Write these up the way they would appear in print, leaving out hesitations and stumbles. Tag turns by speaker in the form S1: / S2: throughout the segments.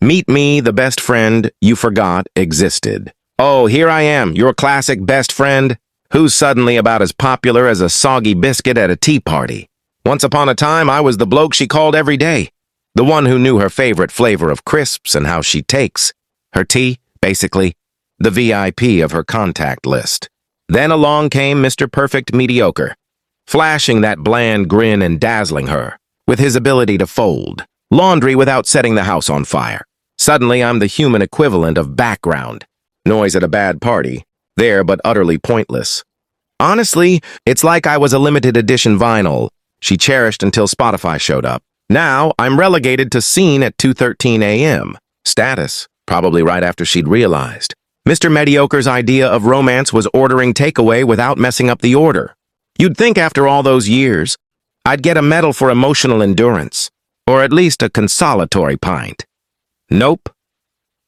S1: Meet me, the best friend you forgot existed. Oh, here I am, your classic best friend, who's suddenly about as popular as a soggy biscuit at a tea party. Once upon a time, I was the bloke she called every day. The one who knew her favorite flavor of crisps and how she takes her tea, basically, the VIP of her contact list. Then along came Mr. Perfect Mediocre, flashing that bland grin and dazzling her with his ability to fold laundry without setting the house on fire. Suddenly, I'm the human equivalent of background noise at a bad party, there but utterly pointless. Honestly, it's like I was a limited edition vinyl she cherished until Spotify showed up. Now, I'm relegated to seen at 2:13 a.m. Status, probably right after she'd realized. Mr. Mediocre's idea of romance was ordering takeaway without messing up the order. You'd think after all those years, I'd get a medal for emotional endurance, or at least a consolatory pint. Nope.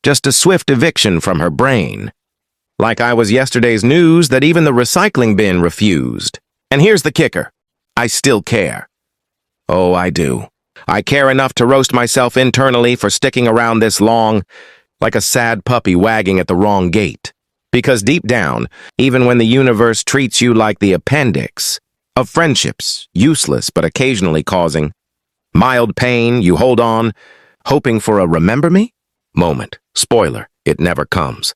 S1: Just a swift eviction from her brain. Like I was yesterday's news that even the recycling bin refused. And here's the kicker. I still care. Oh, I do. I care enough to roast myself internally for sticking around this long, like a sad puppy wagging at the wrong gate. Because deep down, even when the universe treats you like the appendix of friendships, useless but occasionally causing mild pain, you hold on, hoping for a remember me moment. Spoiler, it never comes.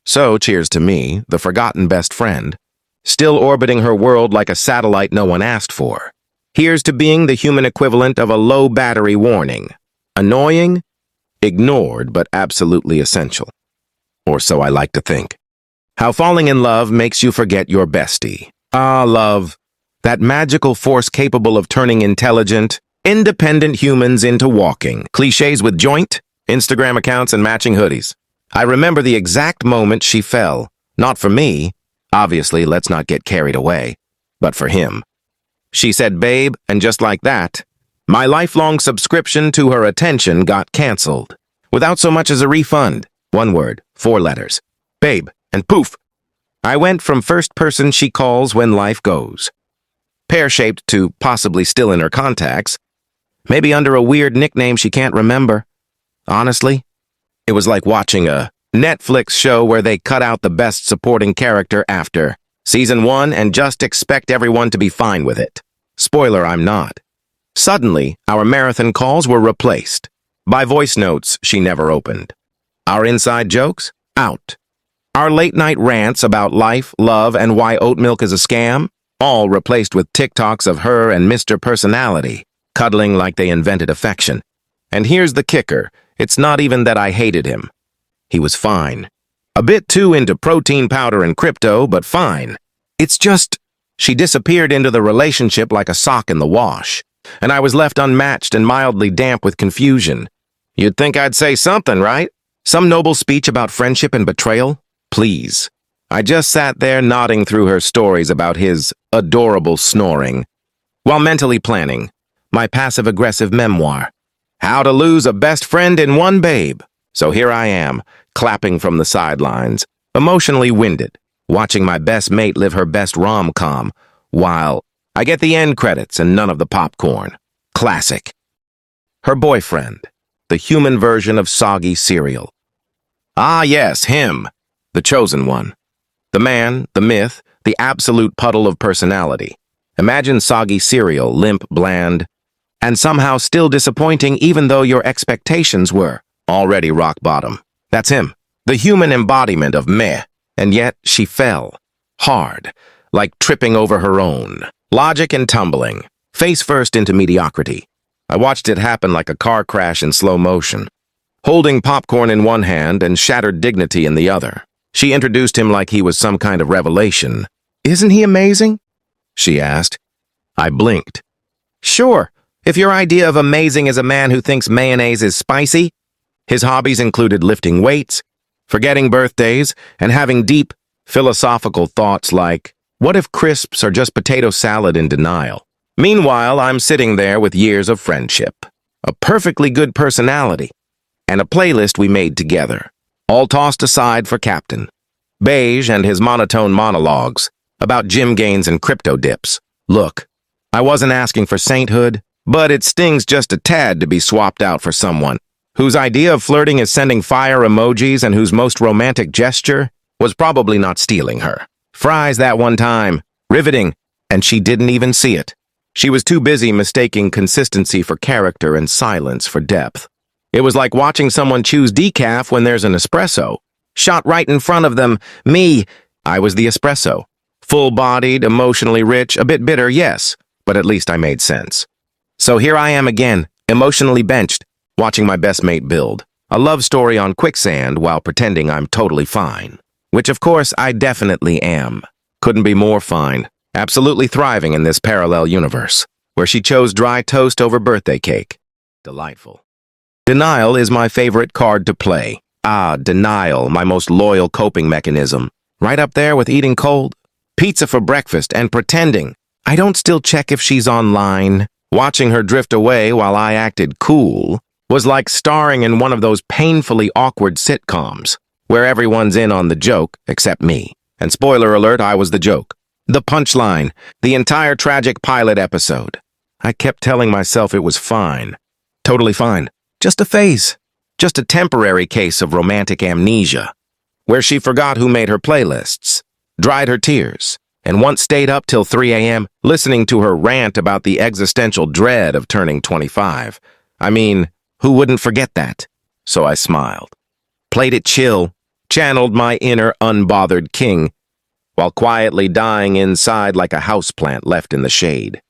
S1: So, cheers to me, the forgotten best friend, still orbiting her world like a satellite no one asked for. Here's to being the human equivalent of a low battery warning. Annoying, ignored, but absolutely essential. Or so I like to think. How falling in love makes you forget your bestie. Ah, love. That magical force capable of turning intelligent, independent humans into walking cliches with joint, Instagram accounts, and matching hoodies. I remember the exact moment she fell. Not for me. Obviously, let's not get carried away. But for him. She said, babe, and just like that, my lifelong subscription to her attention got canceled. Without so much as a refund. One word, 4 letters. Babe, and poof. I went from first person she calls when life goes. Pear-shaped to possibly still in her contacts. Maybe under a weird nickname she can't remember. Honestly, it was like watching a Netflix show where they cut out the best supporting character after Season 1 and just expect everyone to be fine with it. Spoiler, I'm not. Suddenly, our marathon calls were replaced by voice notes she never opened. Our inside jokes? Out. Our late-night rants about life, love, and why oat milk is a scam? All replaced with TikToks of her and Mr. Personality, cuddling like they invented affection. And here's the kicker. It's not even that I hated him. He was fine. A bit too into protein powder and crypto, but fine. It's just, she disappeared into the relationship like a sock in the wash, and I was left unmatched and mildly damp with confusion. You'd think I'd say something, right? Some noble speech about friendship and betrayal? Please. I just sat there nodding through her stories about his adorable snoring, while mentally planning my passive-aggressive memoir, How to Lose a Best Friend in One Babe. So here I am, clapping from the sidelines, emotionally winded, watching my best mate live her best rom-com, while I get the end credits and none of the popcorn. Classic. Her boyfriend, the human version of soggy cereal. Ah yes, him, the chosen one. The man, the myth, the absolute puddle of personality. Imagine soggy cereal, limp, bland, and somehow still disappointing even though your expectations were already rock bottom. That's him, the human embodiment of meh, and yet she fell. Hard, like tripping over her own. Logic and tumbling, face first into mediocrity. I watched it happen like a car crash in slow motion. Holding popcorn in one hand and shattered dignity in the other, she introduced him like he was some kind of revelation. Isn't he amazing? She asked. I blinked. Sure, if your idea of amazing is a man who thinks mayonnaise is spicy. His hobbies included lifting weights, forgetting birthdays, and having deep, philosophical thoughts like, what if crisps are just potato salad in denial? Meanwhile, I'm sitting there with years of friendship, a perfectly good personality, and a playlist we made together, all tossed aside for Captain Beige and his monotone monologues about gym gains and crypto dips. Look, I wasn't asking for sainthood, but it stings just a tad to be swapped out for someone whose idea of flirting is sending fire emojis and whose most romantic gesture was probably not stealing her. Fries that one time. Riveting. And she didn't even see it. She was too busy mistaking consistency for character and silence for depth. It was like watching someone choose decaf when there's an espresso. Shot right in front of them. Me. I was the espresso. Full-bodied, emotionally rich, a bit bitter, yes, but at least I made sense. So here I am again, emotionally benched, watching my best mate build. A love story on quicksand while pretending I'm totally fine. Which, of course, I definitely am. Couldn't be more fine. Absolutely thriving in this parallel universe, where she chose dry toast over birthday cake. Delightful. Denial is my favorite card to play. Denial, my most loyal coping mechanism. Right up there with eating cold pizza for breakfast and pretending I don't still check if she's online. Watching her drift away while I acted cool was like starring in one of those painfully awkward sitcoms, where everyone's in on the joke except me. And spoiler alert, I was the joke. The punchline, the entire tragic pilot episode. I kept telling myself it was fine. Totally fine. Just a phase. Just a temporary case of romantic amnesia, where she forgot who made her playlists, dried her tears, and once stayed up till 3 a.m. listening to her rant about the existential dread of turning 25. I mean, who wouldn't forget that? So I smiled. Played it chill, channeled my inner unbothered king, while quietly dying inside like a houseplant left in the shade.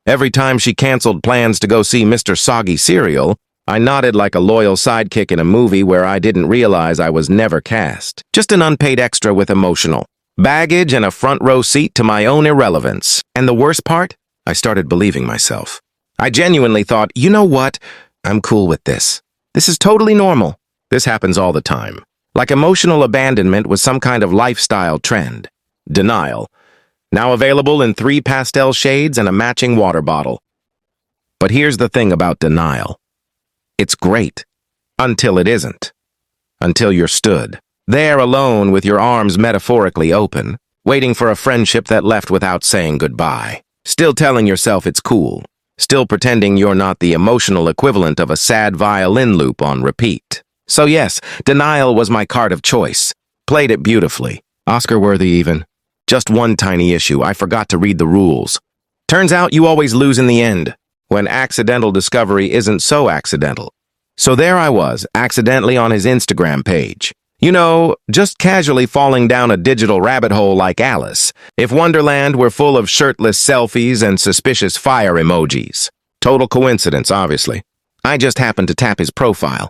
S1: Every time she canceled plans to go see Mr. Soggy Cereal, I nodded like a loyal sidekick in a movie where I didn't realize I was never cast. Just an unpaid extra with emotional baggage and a front row seat to my own irrelevance. And the worst part? I started believing myself. I genuinely thought, you know what? I'm cool with this. This is totally normal. This happens all the time. Like emotional abandonment was some kind of lifestyle trend. Denial. Now available in 3 pastel shades and a matching water bottle. But here's the thing about denial. It's great. Until it isn't. Until you're stood there alone with your arms metaphorically open, waiting for a friendship that left without saying goodbye. Still telling yourself it's cool. Still pretending you're not the emotional equivalent of a sad violin loop on repeat. So yes, denial was my card of choice. Played it beautifully. Oscar-worthy even. Just one tiny issue. I forgot to read the rules. Turns out you always lose in the end, when accidental discovery isn't so accidental. So there I was, accidentally on his Instagram page. You know, just casually falling down a digital rabbit hole like Alice, if Wonderland were full of shirtless selfies and suspicious fire emojis. Total coincidence, obviously. I just happened to tap his profile,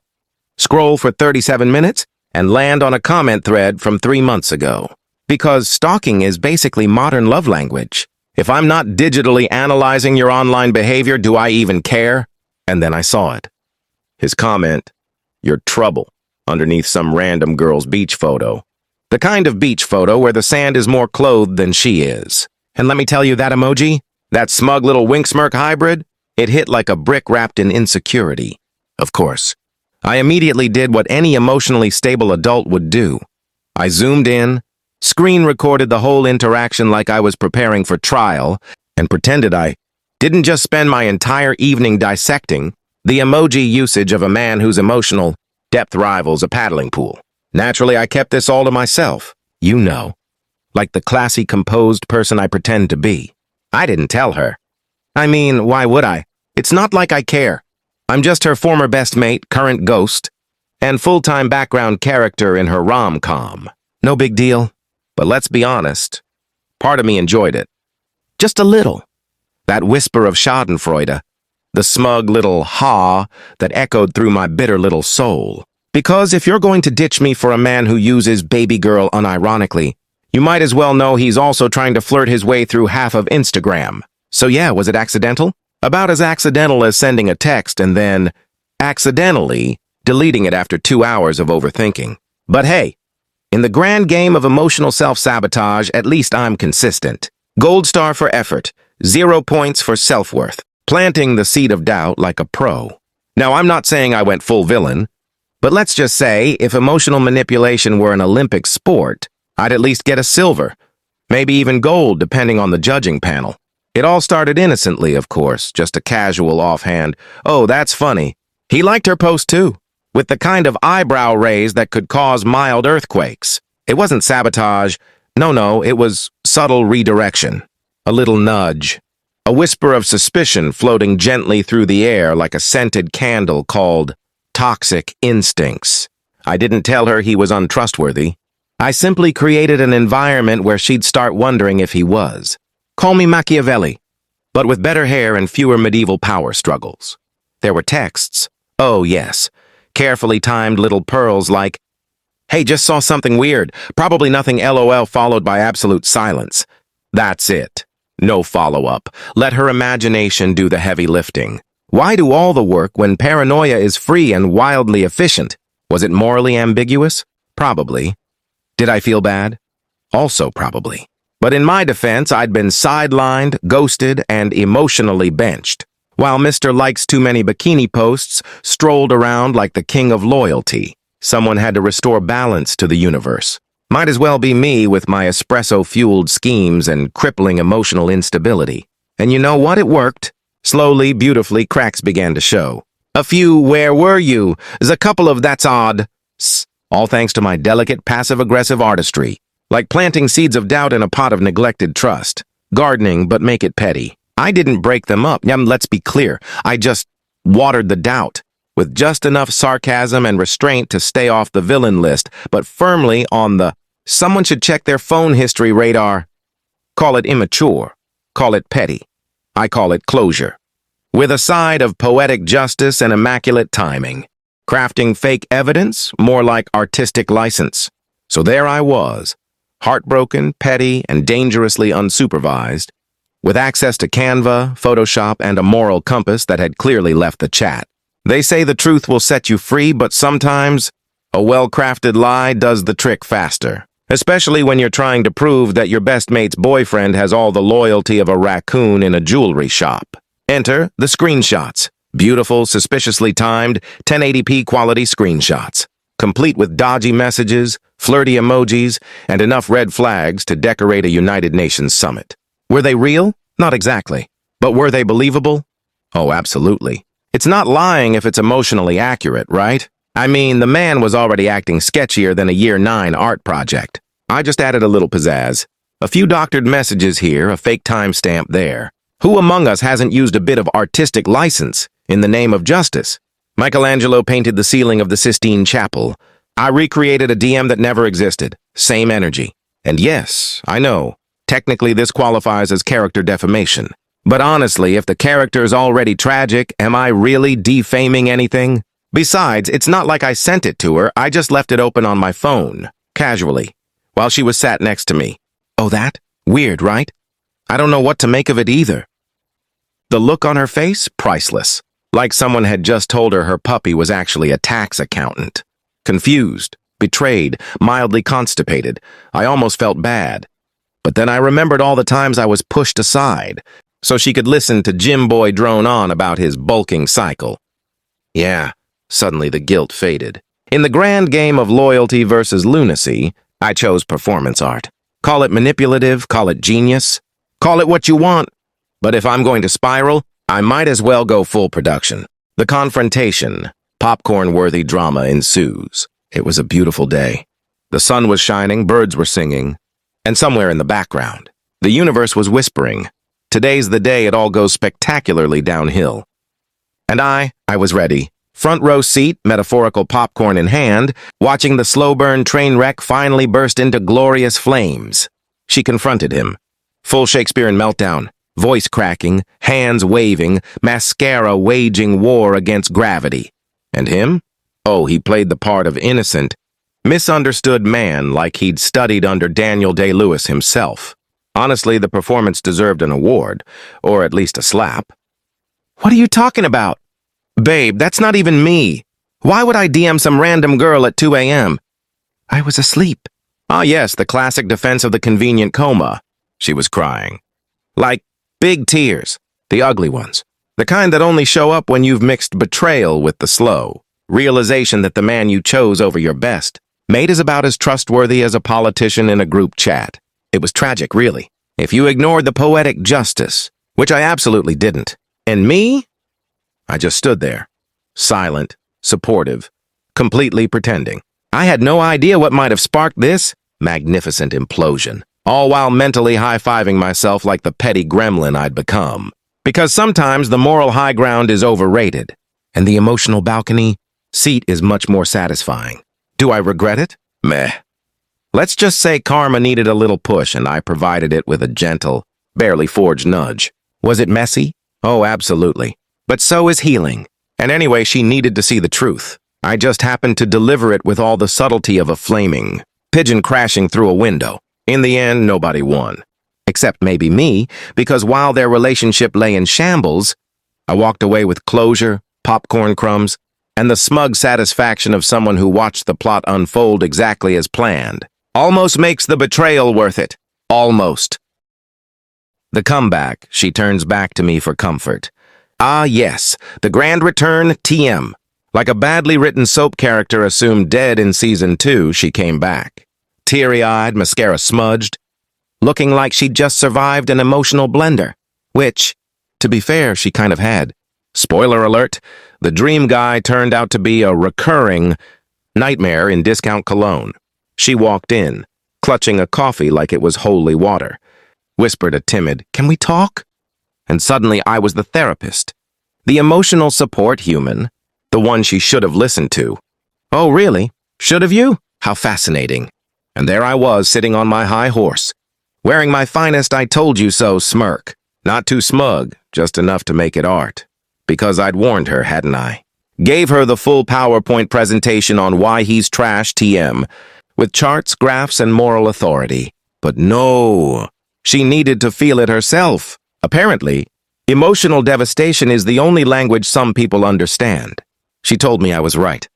S1: scroll for 37 minutes, and land on a comment thread from 3 months ago. Because stalking is basically modern love language. If I'm not digitally analyzing your online behavior, do I even care? And then I saw it. His comment, "You're trouble," underneath some random girl's beach photo. The kind of beach photo where the sand is more clothed than she is. And let me tell you, that emoji, that smug little wink smirk hybrid, it hit like a brick wrapped in insecurity. Of course, I immediately did what any emotionally stable adult would do. I zoomed in, screen recorded the whole interaction like I was preparing for trial, and pretended I didn't just spend my entire evening dissecting the emoji usage of a man whose emotional depth rivals a paddling pool. Naturally, I kept this all to myself. You know, like the classy, composed person I pretend to be. I didn't tell her. I mean, why would I? It's not like I care. I'm just her former best mate, current ghost, and full-time background character in her rom-com. No big deal. But let's be honest, part of me enjoyed it. Just a little. That whisper of schadenfreude, the smug little ha that echoed through my bitter little soul. Because if you're going to ditch me for a man who uses baby girl unironically, you might as well know he's also trying to flirt his way through half of Instagram. So yeah, was it accidental? About as accidental as sending a text and then, accidentally, deleting it after 2 hours of overthinking. But hey, in the grand game of emotional self-sabotage, at least I'm consistent. Gold star for effort, 0 points for self-worth. Planting the seed of doubt like a pro. Now, I'm not saying I went full villain, but let's just say if emotional manipulation were an Olympic sport, I'd at least get a silver, maybe even gold depending on the judging panel. It all started innocently, of course, just a casual offhand, "Oh, that's funny. He liked her post too." with the kind of eyebrow raise that could cause mild earthquakes. It wasn't sabotage. No, it was subtle redirection. A little nudge. A whisper of suspicion floating gently through the air like a scented candle called toxic instincts. I didn't tell her he was untrustworthy. I simply created an environment where she'd start wondering if he was. Call me Machiavelli, but with better hair and fewer medieval power struggles. There were texts. Oh, yes. Carefully timed little pearls like, "Hey, just saw something weird. Probably nothing LOL followed by absolute silence." That's it. No follow-up. Let her imagination do the heavy lifting. Why do all the work when paranoia is free and wildly efficient? Was it morally ambiguous? Probably. Did I feel bad? Also probably. But in my defense, I'd been sidelined, ghosted, and emotionally benched, while Mr. Likes Too Many Bikini Posts strolled around like the king of loyalty. Someone had to restore balance to the universe. Might as well be me with my espresso-fueled schemes and crippling emotional instability. And you know what? It worked. Slowly, beautifully, cracks began to show. A few "where were you?" is a couple of "that's odd," all thanks to my delicate, passive-aggressive artistry. Like planting seeds of doubt in a pot of neglected trust. Gardening, but make it petty. I didn't break them up. Let's be clear. I just watered the doubt, with just enough sarcasm and restraint to stay off the villain list, but firmly on the "someone should check their phone history" radar. Call it immature. Call it petty. I call it closure. With a side of poetic justice and immaculate timing. Crafting fake evidence, more like artistic license. So there I was, heartbroken, petty, and dangerously unsupervised, with access to Canva, Photoshop, and a moral compass that had clearly left the chat. They say the truth will set you free, but sometimes a well-crafted lie does the trick faster. Especially when you're trying to prove that your best mate's boyfriend has all the loyalty of a raccoon in a jewelry shop. Enter the screenshots. Beautiful, suspiciously timed, 1080p quality screenshots. Complete with dodgy messages, flirty emojis, and enough red flags to decorate a United Nations summit. Were they real? Not exactly. But were they believable? Oh, absolutely. It's not lying if it's emotionally accurate, right? I mean, the man was already acting sketchier than a Year 9 art project. I just added a little pizzazz. A few doctored messages here, a fake timestamp there. Who among us hasn't used a bit of artistic license in the name of justice? Michelangelo painted the ceiling of the Sistine Chapel. I recreated a DM that never existed. Same energy. And yes, I know, technically this qualifies as character defamation. But honestly, if the character's already tragic, am I really defaming anything? Besides, it's not like I sent it to her, I just left it open on my phone, casually, while she was sat next to me. Oh, that? Weird, right? I don't know what to make of it either. The look on her face, priceless. Like someone had just told her her puppy was actually a tax accountant. Confused, betrayed, mildly constipated. I almost felt bad. But then I remembered all the times I was pushed aside, so she could listen to Jim Boy drone on about his bulking cycle. Yeah, suddenly the guilt faded. In the grand game of loyalty versus lunacy, I chose performance art. Call it manipulative, call it genius, call it what you want. But if I'm going to spiral, I might as well go full production. The confrontation, popcorn-worthy drama ensues. It was a beautiful day. The sun was shining, birds were singing, and somewhere in the background, the universe was whispering, "Today's the day it all goes spectacularly downhill." And I was ready. Front row seat, metaphorical popcorn in hand, watching the slow-burn train wreck finally burst into glorious flames. She confronted him. Full Shakespearean meltdown. Voice cracking, hands waving, mascara waging war against gravity. And him? Oh, he played the part of innocent, misunderstood man like he'd studied under Daniel Day-Lewis himself. Honestly, the performance deserved an award, or at least a slap. What are you talking about? Babe, that's not even me. Why would I DM some random girl at 2 a.m.? I was asleep. Ah, yes, the classic defense of the convenient coma. She was crying. Like, big tears, the ugly ones. The kind that only show up when you've mixed betrayal with the slow. Realization that the man you chose over your best mate is about as trustworthy as a politician in a group chat. It was tragic, really. If you ignored the poetic justice, which I absolutely didn't. And me? I just stood there, silent, supportive, completely pretending. I had no idea what might have sparked this magnificent implosion, all while mentally high-fiving myself like the petty gremlin I'd become. Because sometimes the moral high ground is overrated, and the emotional balcony seat is much more satisfying. Do I regret it? Meh. Let's just say karma needed a little push, and I provided it with a gentle, barely forged nudge. Was it messy? Oh, absolutely. But so is healing. And anyway, she needed to see the truth. I just happened to deliver it with all the subtlety of a flaming pigeon crashing through a window. In the end, nobody won. Except maybe me, because while their relationship lay in shambles, I walked away with closure, popcorn crumbs, and the smug satisfaction of someone who watched the plot unfold exactly as planned. Almost makes the betrayal worth it. Almost. The comeback, she turns back to me for comfort. Ah, yes, the grand return, TM. Like a badly written soap character assumed dead in season 2, she came back. Teary-eyed, mascara smudged, looking like she'd just survived an emotional blender. Which, to be fair, she kind of had. Spoiler alert, the dream guy turned out to be a recurring nightmare in discount cologne. She walked in, clutching a coffee like it was holy water, whispered a timid, "Can we talk?" And suddenly I was the therapist, the emotional support human, the one she should have listened to. Oh, really? Should have you? How fascinating. And there I was, sitting on my high horse, wearing my finest I told you so smirk. Not too smug, just enough to make it art. Because I'd warned her, hadn't I? Gave her the full PowerPoint presentation on why he's trash TM, with charts, graphs, and moral authority. But no, she needed to feel it herself. Apparently, emotional devastation is the only language some people understand. She told me I was right,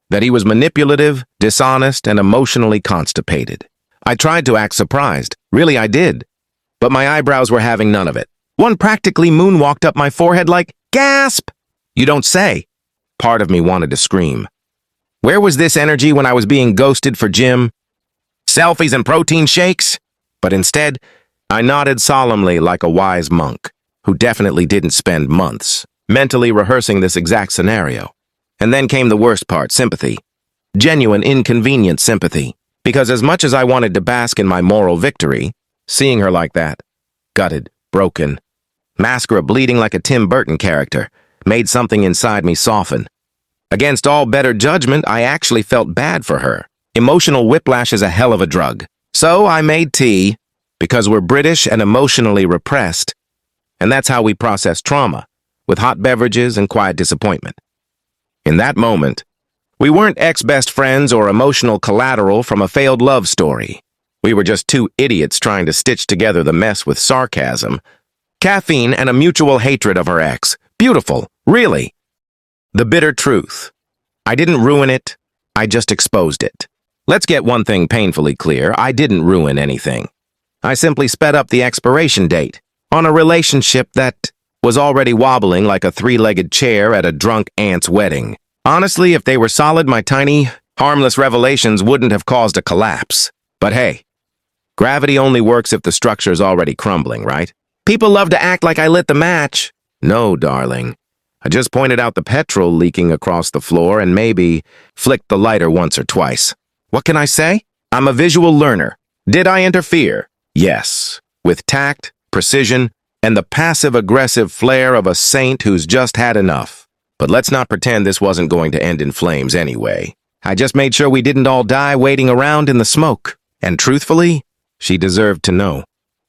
S1: that he was manipulative, dishonest, and emotionally constipated. I tried to act surprised. Really, I did. But my eyebrows were having none of it. One practically moonwalked up my forehead like, gasp! You don't say. Part of me wanted to scream. Where was this energy when I was being ghosted for gym? Selfies and protein shakes? But instead, I nodded solemnly like a wise monk, who definitely didn't spend months mentally rehearsing this exact scenario. And then came the worst part, sympathy. Genuine, inconvenient sympathy. Because as much as I wanted to bask in my moral victory, seeing her like that, gutted, broken, mascara bleeding like a Tim Burton character, made something inside me soften. Against all better judgment, I actually felt bad for her. Emotional whiplash is a hell of a drug. So I made tea, because we're British and emotionally repressed. And that's how we process trauma, with hot beverages and quiet disappointment. In that moment, we weren't ex-best friends or emotional collateral from a failed love story. We were just two idiots trying to stitch together the mess with sarcasm, caffeine, and a mutual hatred of her ex. Beautiful, really. The bitter truth. I didn't ruin it, I just exposed it. Let's get one thing painfully clear, I didn't ruin anything. I simply sped up the expiration date on a relationship that was already wobbling like a three-legged chair at a drunk aunt's wedding. Honestly, if they were solid, my tiny, harmless revelations wouldn't have caused a collapse. But hey, gravity only works if the structure's already crumbling, right? People love to act like I lit the match. No, darling. I just pointed out the petrol leaking across the floor and maybe flicked the lighter once or twice. What can I say? I'm a visual learner. Did I interfere? Yes. With tact, precision, and the passive-aggressive flair of a saint who's just had enough. But let's not pretend this wasn't going to end in flames anyway. I just made sure we didn't all die waiting around in the smoke. And truthfully, she deserved to know.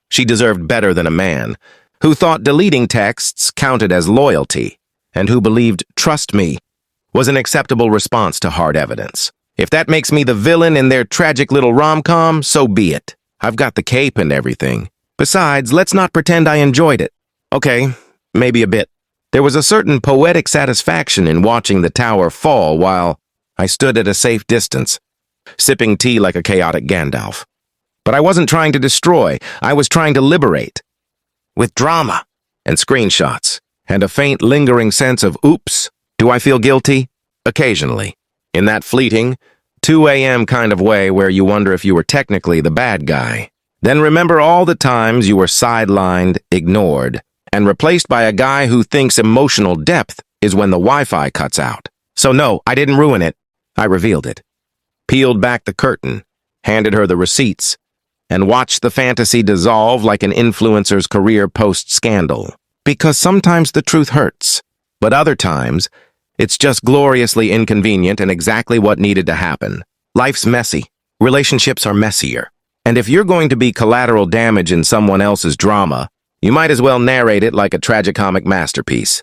S1: She deserved better than a man who thought deleting texts counted as loyalty, and who believed "trust me" was an acceptable response to hard evidence. If that makes me the villain in their tragic little rom-com, so be it. I've got the cape and everything. Besides, let's not pretend I enjoyed it. Okay, maybe a bit. There was a certain poetic satisfaction in watching the tower fall while I stood at a safe distance, sipping tea like a chaotic Gandalf. But I wasn't trying to destroy, I was trying to liberate. With drama and screenshots and a faint lingering sense of, oops, do I feel guilty? Occasionally. In that fleeting, 2 a.m. kind of way where you wonder if you were technically the bad guy. Then remember all the times you were sidelined, ignored, and replaced by a guy who thinks emotional depth is when the Wi-Fi cuts out. So no, I didn't ruin it. I revealed it, peeled back the curtain, handed her the receipts, and watched the fantasy dissolve like an influencer's career post-scandal. Because sometimes the truth hurts, but other times, it's just gloriously inconvenient and exactly what needed to happen. Life's messy. Relationships are messier. And if you're going to be collateral damage in someone else's drama, you might as well narrate it like a tragicomic masterpiece.